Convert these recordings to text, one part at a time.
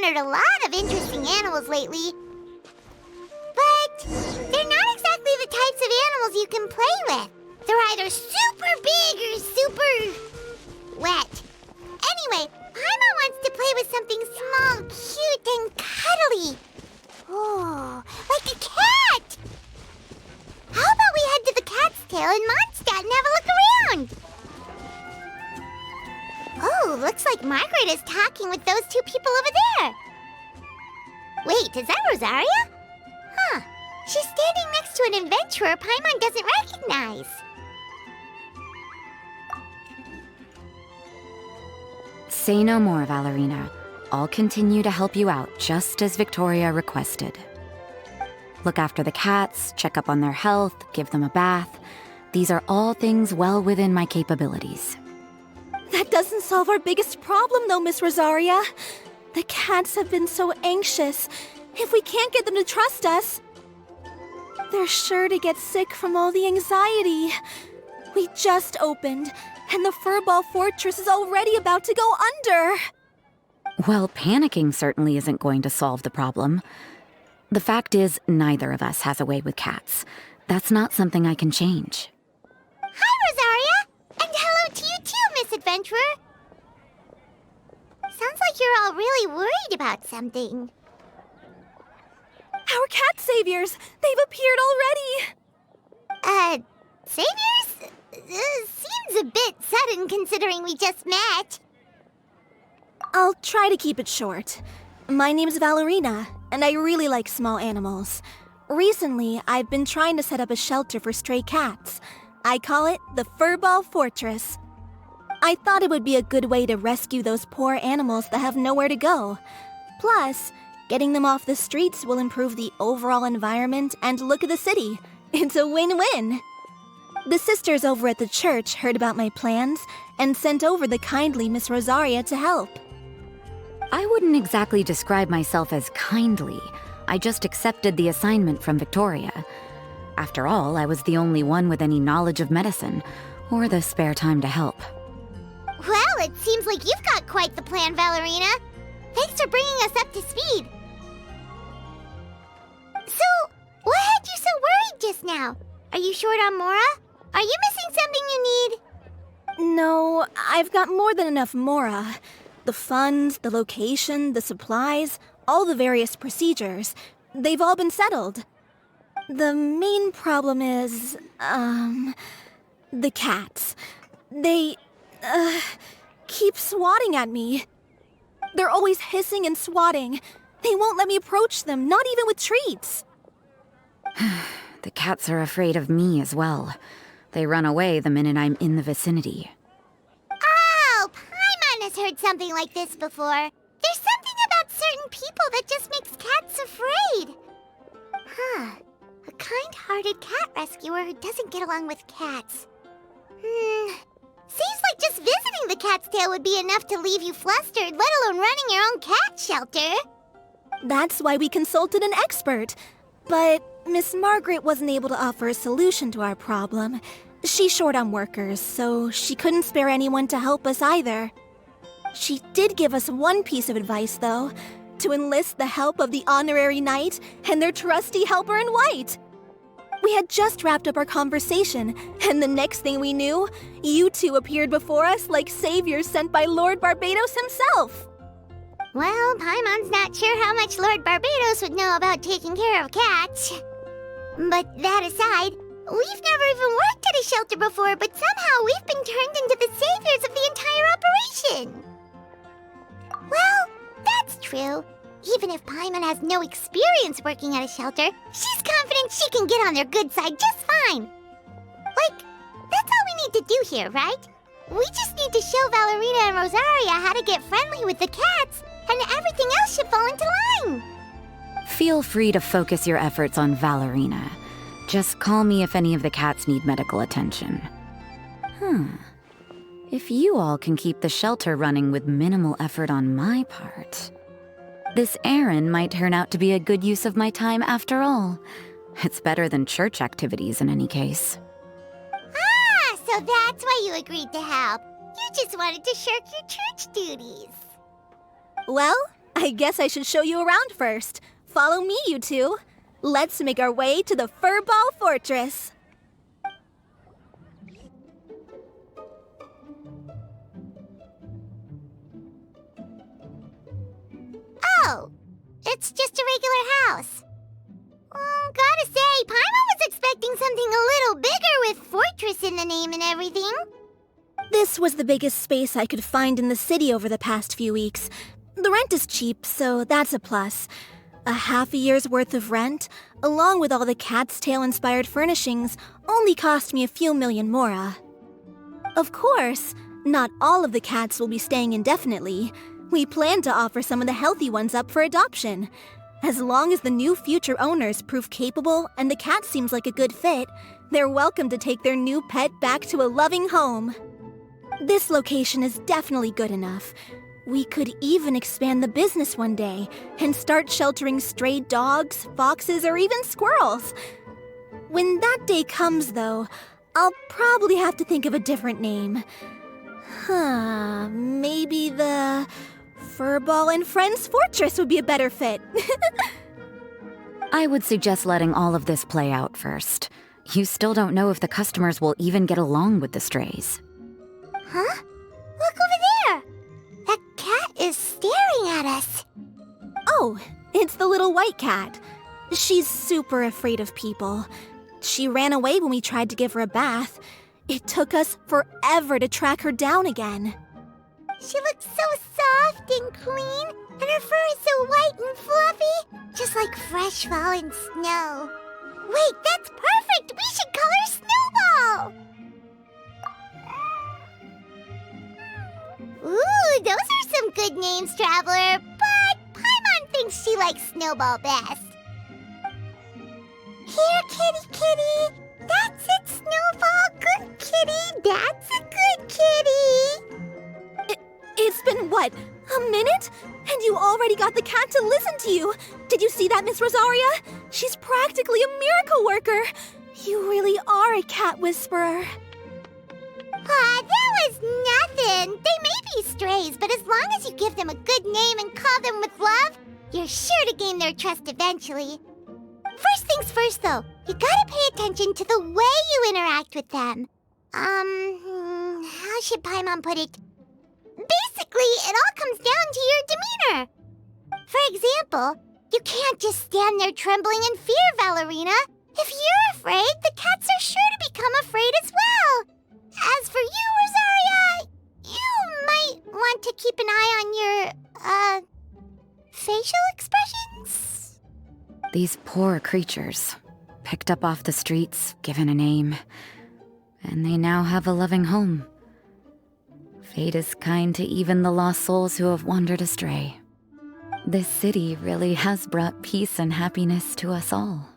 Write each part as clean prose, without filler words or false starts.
encountered a lot of interesting animals lately. But they're not exactly the types of animals you can play with. They're either super big or super wet. Anyway, Paimon wants to play with something small, cute, and cuddly. Oh, like a cat! How about we head to the Cat's Tail in Mondstadt and have a look around? Oh, looks like Margaret is talking with those two people over there. Wait, is that Rosaria? Huh, she's standing next to an adventurer Paimon doesn't recognize. Say no more, Valerina. I'll continue to help you out, just as Victoria requested. Look after the cats, check up on their health, give them a bath. These are all things well within my capabilities. That doesn't solve our biggest problem, though, Miss Rosaria. The cats have been so anxious. If we can't get them to trust us, they're sure to get sick from all the anxiety. We just opened, and the Furball Fortress is already about to go under. Well, panicking certainly isn't going to solve the problem. The fact is, neither of us has a way with cats. That's not something I can change. Hi, Rosaria! And hello to you too, Miss Adventurer! Sounds like you're all really worried about something. Our cat saviors! They've appeared already! Saviors? Seems a bit sudden considering we just met. I'll try to keep it short. My name's Valerina, and I really like small animals. Recently, I've been trying to set up a shelter for stray cats. I call it the Furball Fortress. I thought it would be a good way to rescue those poor animals that have nowhere to go. Plus, getting them off the streets will improve the overall environment and look of the city. It's a win-win. The sisters over at the church heard about my plans and sent over the kindly Miss Rosaria to help. I wouldn't exactly describe myself as kindly. I just accepted the assignment from Victoria. After all, I was the only one with any knowledge of medicine, or the spare time to help. Well, it seems like you've got quite the plan, Valerina. Thanks for bringing us up to speed. So, what had you so worried just now? Are you short on Mora? Are you missing something you need? No, I've got more than enough Mora. The funds, the location, the supplies, all the various procedures. They've all been settled. The main problem is, the cats. They, keep swatting at me. They're always hissing and swatting. They won't let me approach them, not even with treats. The cats are afraid of me as well. They run away the minute I'm in the vicinity. Oh, Paimon has heard something like this before. There's something about certain people that just makes cats afraid. Huh. A kind-hearted cat rescuer who doesn't get along with cats. Seems like just visiting the Cat's Tail would be enough to leave you flustered, let alone running your own cat shelter. That's why we consulted an expert. But Miss Margaret wasn't able to offer a solution to our problem. She's short on workers, so she couldn't spare anyone to help us either. She did give us one piece of advice, though, to enlist the help of the Honorary Knight and their trusty helper in white. We had just wrapped up our conversation, and the next thing we knew, you two appeared before us like saviors sent by Lord Barbados himself. Well, Paimon's not sure how much Lord Barbados would know about taking care of cats. But that aside, we've never even worked at a shelter before, but somehow we've been turned into the saviors of the entire operation. Well, that's true. Even if Paimon has no experience working at a shelter, she's confident she can get on their good side just fine. Like, that's all we need to do here, right? We just need to show Valerina and Rosaria how to get friendly with the cats, and everything else should fall into line. Feel free to focus your efforts on Valerina. Just call me if any of the cats need medical attention. If you all can keep the shelter running with minimal effort on my part, this errand might turn out to be a good use of my time after all. It's better than church activities in any case. Ah, so that's why you agreed to help. You just wanted to shirk your church duties. Well, I guess I should show you around first. Follow me, you two. Let's make our way to the Furball Fortress. Oh, it's just a regular house. Gotta say, Paimon was expecting something a little bigger with Fortress in the name and everything. This was the biggest space I could find in the city over the past few weeks. The rent is cheap, so that's a plus. A half a year's worth of rent, along with all the Cat's Tail-inspired furnishings, only cost me a few million mora. Of course, not all of the cats will be staying indefinitely. We plan to offer some of the healthy ones up for adoption. As long as the new future owners prove capable and the cat seems like a good fit, they're welcome to take their new pet back to a loving home. This location is definitely good enough. We could even expand the business one day and start sheltering stray dogs, foxes, or even squirrels. When that day comes, though, I'll probably have to think of a different name. Maybe the Furball and Friends Fortress would be a better fit. I would suggest letting all of this play out first. You still don't know if the customers will even get along with the strays. Huh? Look over there! That cat is staring at us. Oh, it's the little white cat. She's super afraid of people. She ran away when we tried to give her a bath. It took us forever to track her down again. She looks so soft and clean, and her fur is so white and fluffy, just like fresh fallen snow. Wait, that's perfect! We should call her Snowball! Ooh, those are some good names, Traveler, but Paimon thinks she likes Snowball best. Here, kitty kitty! That's it, Snowball! Good kitty! That's a good kitty! It's been, what, a minute? And you already got the cat to listen to you! Did you see that, Miss Rosaria? She's practically a miracle worker! You really are a cat whisperer. That was nothing! They may be strays, but as long as you give them a good name and call them with love, you're sure to gain their trust eventually. First things first, though, you gotta pay attention to the way you interact with them. How should Paimon put it? Basically, it all comes down to your demeanor. For example, you can't just stand there trembling in fear, Valerina. If you're afraid, the cats are sure to become afraid as well. As for you, Rosaria, you might want to keep an eye on your, facial expressions. These poor creatures, picked up off the streets, given a name, and they now have a loving home. Fate is kind to even the lost souls who have wandered astray. This city really has brought peace and happiness to us all.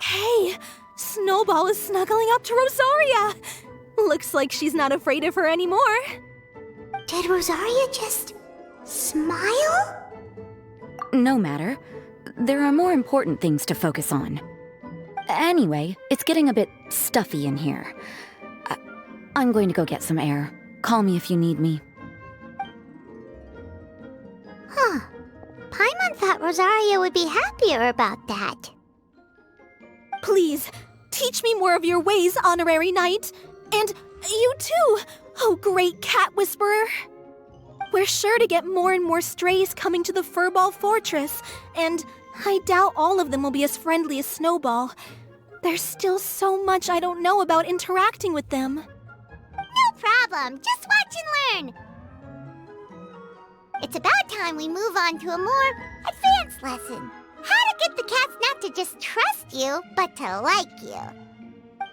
Hey, Snowball is snuggling up to Rosaria. Looks like she's not afraid of her anymore. Did Rosaria just smile? No matter. There are more important things to focus on. Anyway, it's getting a bit stuffy in here. I'm going to go get some air. Call me if you need me. Huh. Paimon thought Rosaria would be happier about that. Please, teach me more of your ways, Honorary Knight. And you too, oh great cat whisperer. We're sure to get more and more strays coming to the Furball Fortress, and I doubt all of them will be as friendly as Snowball. There's still so much I don't know about interacting with them. No problem. Just watch and learn. It's about time we move on to a more advanced lesson. How to get the cats not to just trust you, but to like you.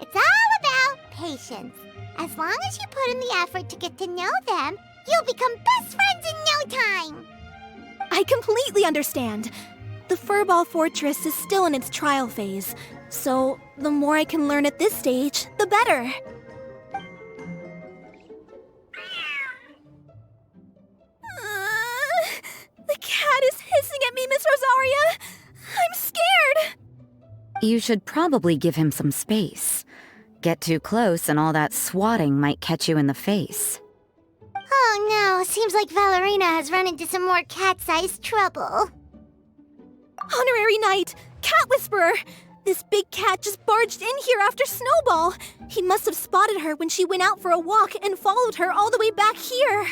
It's all about patience. As long as you put in the effort to get to know them, you'll become best friends in no time. I completely understand. The Furball Fortress is still in its trial phase, so the more I can learn at this stage, the better. The cat is hissing at me, Miss Rosaria. I'm scared. You should probably give him some space. Get too close and all that swatting might catch you in the face. Oh no, seems like Valerina has run into some more cat-sized trouble. Honorary Knight! Cat Whisperer! This big cat just barged in here after Snowball. He must have spotted her when she went out for a walk and followed her all the way back here.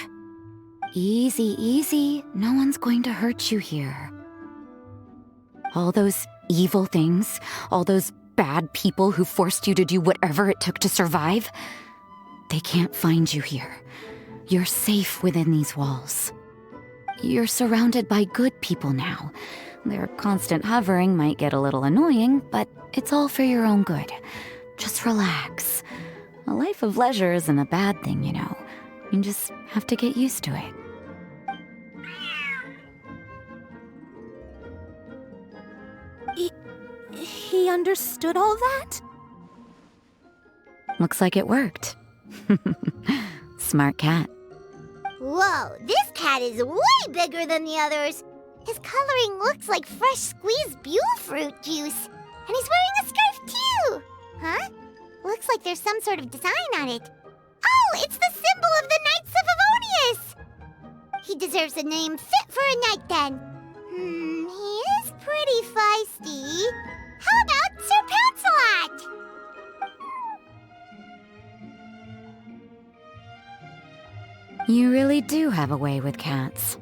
Easy, easy. No one's going to hurt you here. All those evil things, all those bad people who forced you to do whatever it took to survive, they can't find you here. You're safe within these walls. You're surrounded by good people now. Their constant hovering might get a little annoying, but it's all for your own good. Just relax. A life of leisure isn't a bad thing, you know. You just have to get used to it. He understood all that? Looks like it worked. Smart cat. Whoa, this cat is way bigger than the others. His coloring looks like fresh squeezed Buell fruit juice. And he's wearing a scarf too! Huh? Looks like there's some sort of design on it. Oh, it's the symbol of the Knights of Favonius! He deserves a name fit for a knight then. He is pretty feisty. How about Sir Pouncelot? You really do have a way with cats.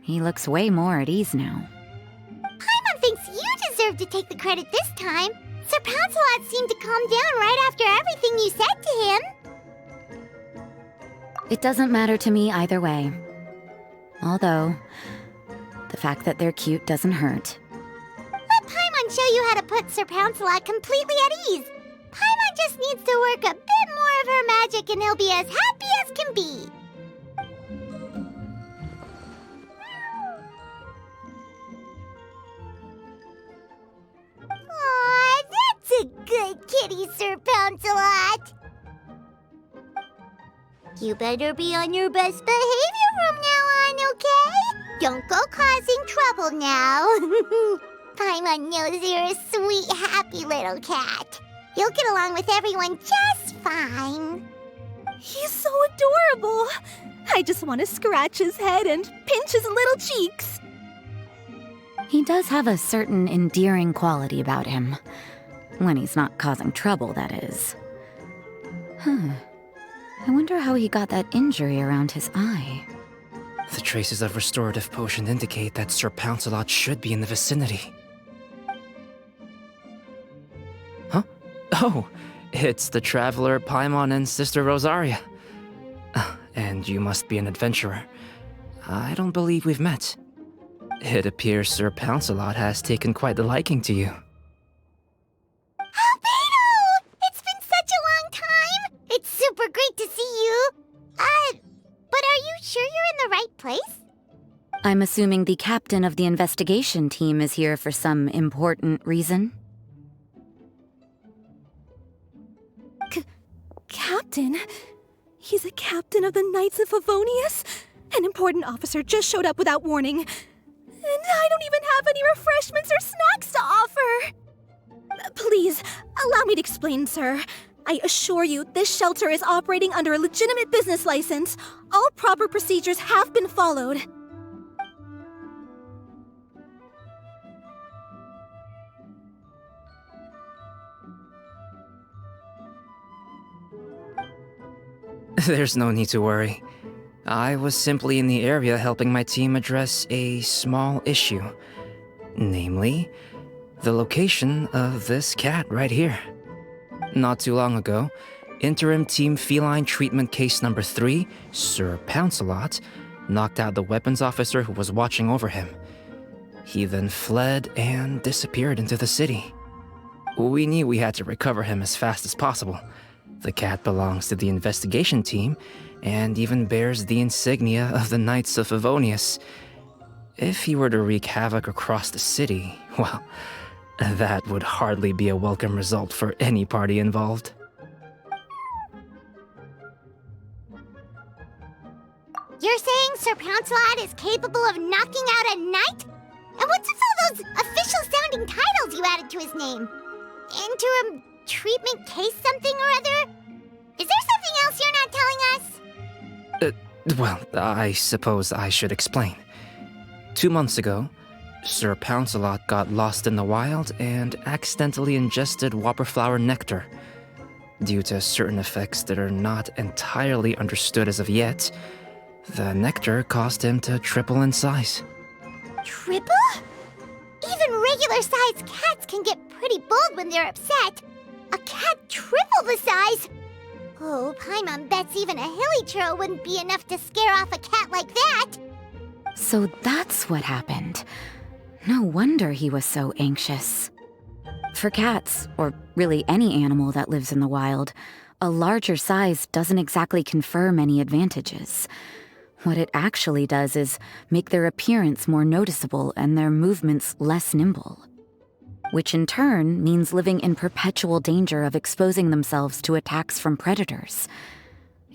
He looks way more at ease now. Paimon thinks you deserve to take the credit this time. Sir Pouncelot seemed to calm down right after everything you said to him. It doesn't matter to me either way. Although, the fact that they're cute doesn't hurt. Let Paimon show you how to put Sir Pouncelot completely at ease. Paimon just needs to work a bit more of her magic and he'll be as happy as can be. Aw, that's a good kitty, Sir Pouncelot. You better be on your best behavior from now on, okay? Don't go causing trouble now. Paimon knows you're a sweet, happy little cat. You'll get along with everyone just fine. He's so adorable. I just want to scratch his head and pinch his little cheeks. He does have a certain endearing quality about him. When he's not causing trouble, that is. I wonder how he got that injury around his eye. The traces of restorative potion indicate that Sir Pouncelot should be in the vicinity. Huh? Oh, it's the traveler Paimon and Sister Rosaria. And you must be an adventurer. I don't believe we've met. It appears Sir Pouncelot has taken quite the liking to you. Albedo! It's been such a long time! It's super great to see you! But are you sure you're in the right place? I'm assuming the captain of the investigation team is here for some important reason. Captain? He's a captain of the Knights of Favonius? An important officer just showed up without warning. And I don't even have any refreshments or snacks to offer! Please, allow me to explain, sir. I assure you, this shelter is operating under a legitimate business license. All proper procedures have been followed. There's no need to worry. I was simply in the area helping my team address a small issue. Namely, the location of this cat right here. Not too long ago, Interim Team Feline Treatment Case Number 3, Sir Pouncelot, knocked out the weapons officer who was watching over him. He then fled and disappeared into the city. We knew we had to recover him as fast as possible. The cat belongs to the investigation team and even bears the insignia of the Knights of Favonius. If he were to wreak havoc across the city, well, that would hardly be a welcome result for any party involved. You're saying Sir Pouncelot is capable of knocking out a knight? And what's with all those official-sounding titles you added to his name? Interim treatment case something or other? Is there something else you're not telling us? Well, I suppose I should explain. 2 months ago, Sir Pouncelot got lost in the wild and accidentally ingested whopperflower nectar. Due to certain effects that are not entirely understood as of yet, the nectar caused him to triple in size. Triple? Even regular-sized cats can get pretty bold when they're upset. A cat triple the size? Oh, Paimon bets even a hilly churl wouldn't be enough to scare off a cat like that. So that's what happened. No wonder he was so anxious. For cats, or really any animal that lives in the wild, a larger size doesn't exactly confer many advantages. What it actually does is make their appearance more noticeable and their movements less nimble. Which in turn means living in perpetual danger of exposing themselves to attacks from predators.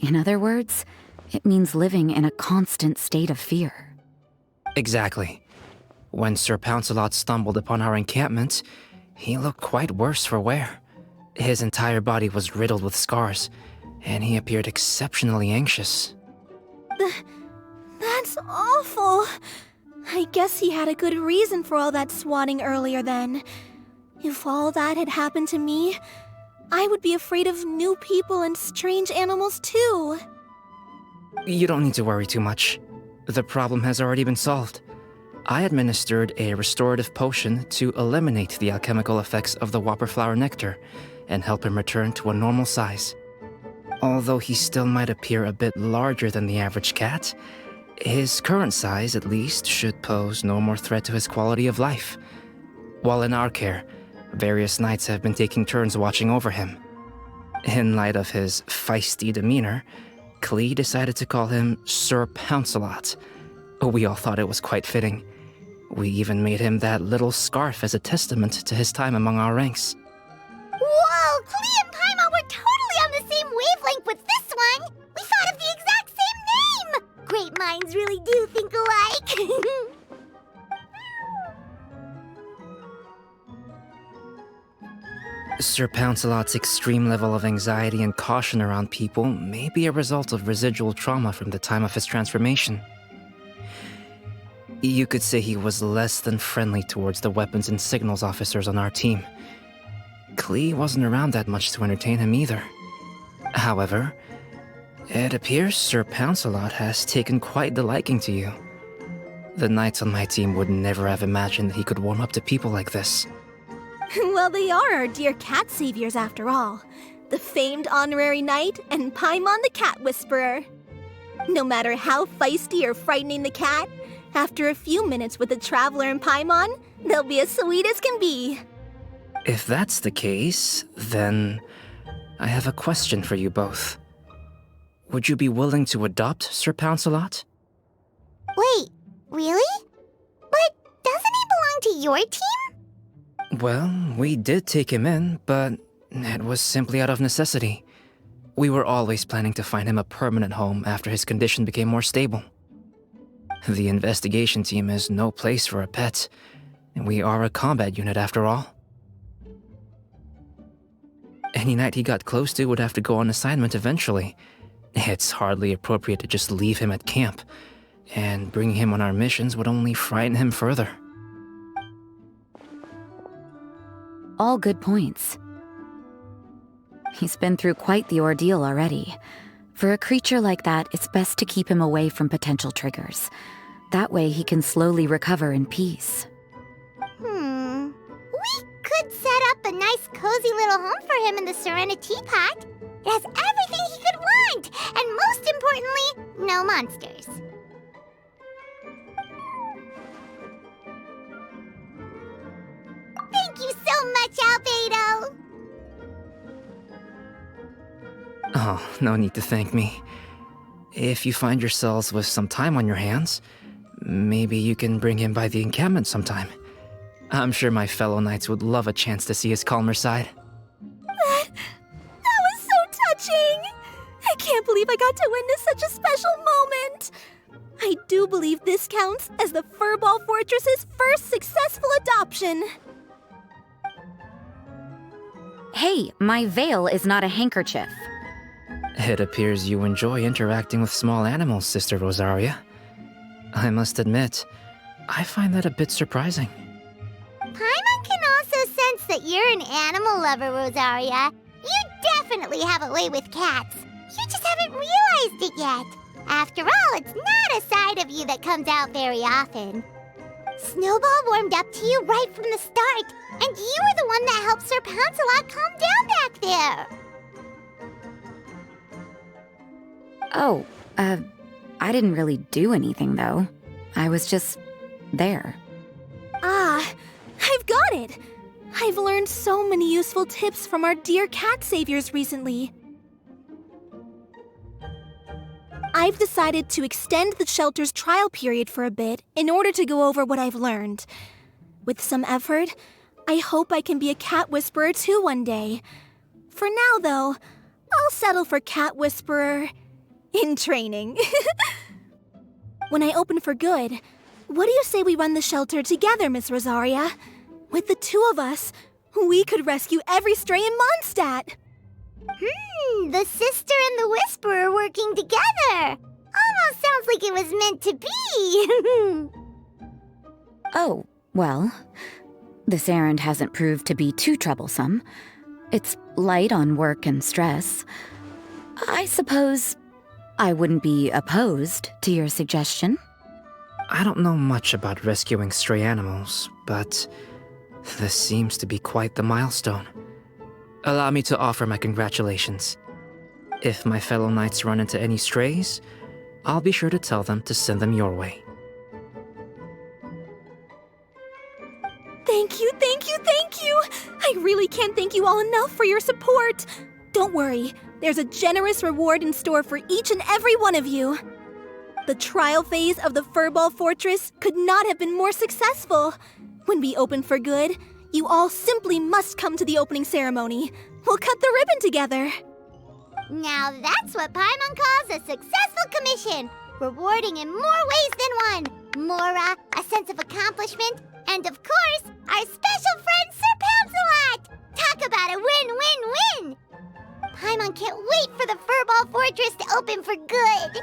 In other words, it means living in a constant state of fear. Exactly. When Sir Pouncelot stumbled upon our encampment, he looked quite worse for wear. His entire body was riddled with scars, and he appeared exceptionally anxious. That's awful. I guess he had a good reason for all that swatting earlier then. If all that had happened to me, I would be afraid of new people and strange animals too. You don't need to worry too much. The problem has already been solved. I administered a restorative potion to eliminate the alchemical effects of the whopperflower nectar and help him return to a normal size. Although he still might appear a bit larger than the average cat, his current size, at least, should pose no more threat to his quality of life. While in our care, various knights have been taking turns watching over him. In light of his feisty demeanor, Klee decided to call him Sir Pouncelot. We all thought it was quite fitting. We even made him that little scarf as a testament to his time among our ranks. Whoa, Klee and Paimon were totally on the same wavelength with this one. We thought of the exact same name. Great minds really do think alike. Sir Pouncelot's extreme level of anxiety and caution around people may be a result of residual trauma from the time of his transformation. You could say he was less than friendly towards the weapons and signals officers on our team. Klee wasn't around that much to entertain him either. However, it appears Sir Pouncelot has taken quite the liking to you. The knights on my team would never have imagined that he could warm up to people like this. Well, they are our dear cat saviors after all. The famed honorary knight and Paimon the cat whisperer. No matter how feisty or frightening the cat, after a few minutes with the traveler and Paimon, they'll be as sweet as can be. If that's the case, then I have a question for you both. Would you be willing to adopt Sir Pouncelot? Wait, really? But doesn't he belong to your team? Well, we did take him in, but it was simply out of necessity. We were always planning to find him a permanent home after his condition became more stable. The investigation team is no place for a pet, and we are a combat unit after all. Any knight he got close to would have to go on assignment eventually. It's hardly appropriate to just leave him at camp, and bringing him on our missions would only frighten him further. All good points. He's been through quite the ordeal already. For a creature like that, it's best to keep him away from potential triggers. That way he can slowly recover in peace. We could set up a nice cozy little home for him in the Serenity Pot. It has everything he could want, and most importantly, no monsters. Thank you so much, Albedo! Oh, no need to thank me. If you find yourselves with some time on your hands, maybe you can bring him by the encampment sometime. I'm sure my fellow knights would love a chance to see his calmer side. That was so touching! I can't believe I got to witness such a special moment! I do believe this counts as the Furball Fortress's first successful adoption. Hey, my veil is not a handkerchief. It appears you enjoy interacting with small animals, Sister Rosaria. I must admit, I find that a bit surprising. Paimon can also sense that you're an animal lover, Rosaria. You definitely have a way with cats. You just haven't realized it yet. After all, it's not a side of you that comes out very often. Snowball warmed up to you right from the start, and you were the one that helped Sir Pouncelot calm down back there. Oh, I didn't really do anything, though. I was just there. Ah, I've got it! I've learned so many useful tips from our dear cat saviors recently. I've decided to extend the shelter's trial period for a bit in order to go over what I've learned. With some effort, I hope I can be a cat whisperer too one day. For now, though, I'll settle for cat whisperer in training. When I open for good, what do you say we run the shelter together, Miss Rosaria? With the two of us, we could rescue every stray in Mondstadt. The sister and the whisperer working together. Almost sounds like it was meant to be. Oh, well, this errand hasn't proved to be too troublesome. It's light on work and stress. I suppose I wouldn't be opposed to your suggestion. I don't know much about rescuing stray animals, but this seems to be quite the milestone. Allow me to offer my congratulations. If my fellow knights run into any strays, I'll be sure to tell them to send them your way. Thank you, thank you, thank you! I really can't thank you all enough for your support. Don't worry, there's a generous reward in store for each and every one of you. The trial phase of the Furball Fortress could not have been more successful. When we open for good, you all simply must come to the opening ceremony. We'll cut the ribbon together. Now that's what Paimon calls a successful commission, rewarding in more ways than one. Mora, a sense of accomplishment, and of course, our special friend Sir Pouncelot! Talk about a win-win-win! Paimon can't wait for the Furball Fortress to open for good.